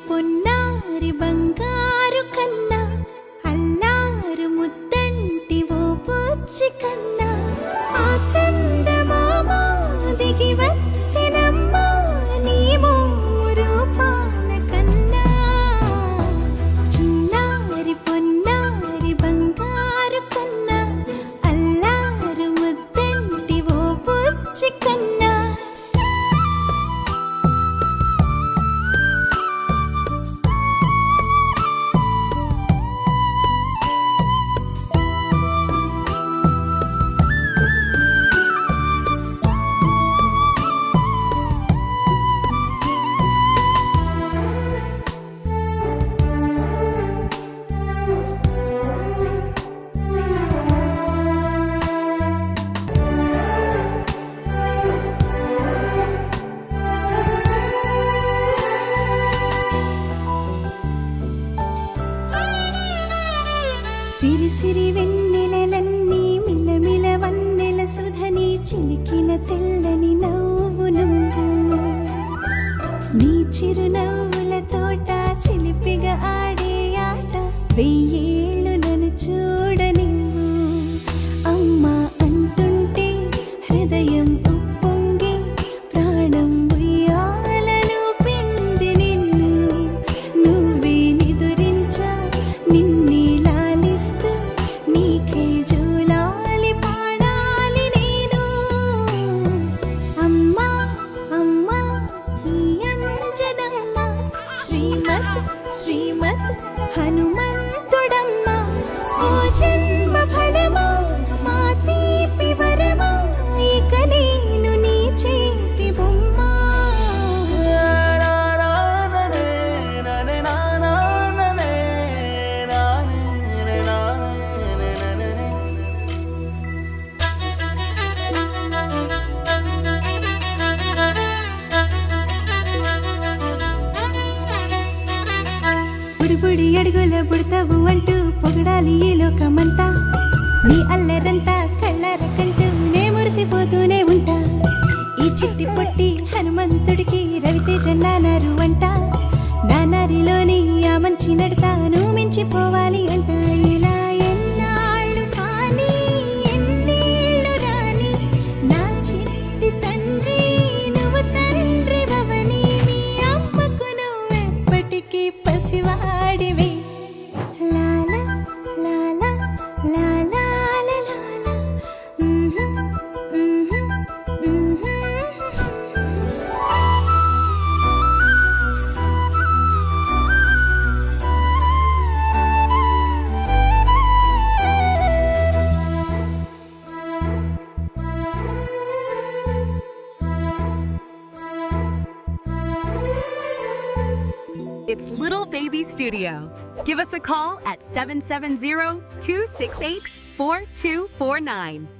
పొన్నారి బంగారు కన్నా అల్లారు ముద్దంటి ఓ పూచి కన్నా ఆ చందమామ దిగి వచ్చినమ్మా నీ మోము రూపాన కన్నా చిన్నారి పొన్నారి బంగారు కన్నా అల్లారు ముద్దంటి ఓ పూచి కన్నా సిరి సిరి వెన్నెలలన్నీ మిలమిల వన్నెల సుధని చిలికిన తెల్లని నవ్వు నువ్వు నీ చిరునవ్వుల తోట చిలిపిగా ఆడే ఆట వెయ్యేళ్ళు నన్ను చూడనివ్వు అమ్మా అంటుంటే హృదయం ఉప్పొంగి ప్రాణం ఉయ్యాలలో పిండి నిన్ను నువ్వే నిదురించా నిన్నే లాలిస్తూ నీకే జోలాలి పాడాలి నేను అమ్మా అమ్మా ఈ అంజనమ్మ శ్రీమత్ శ్రీమత్ హనుమంతుడమ్మ ఓ జన్మ ఫలమా మా తీపి వరమా ఇక నేను నీ చేతి బొమ్మ బుడిబుడి అడుగుల బుడతావు అంటూ పొగడాలి ఈ లోకమంతా నీ అల్లరంతా కళ్ళారకంటూ నే మురిసిపోతూనే ఉంటా ఈ చిట్టి పొట్టి హనుమంతుడికి రవితేజ నానారు అంట నానారిలోని ఆ మంచి నడతాను మించిపోవాలి అంట ఇలా ఎన్నాళ్ళు కానీ ఎన్నేళ్ళు రాని నా చిట్టి తండ్రి నువ్వు తండ్రి భవని మీ అమ్మకు నువ్వెప్పటికీ పసివాడివి లాలా లాలా లాలా లాలా It's Little Baby Studio. Give us a call at 770-268-4249.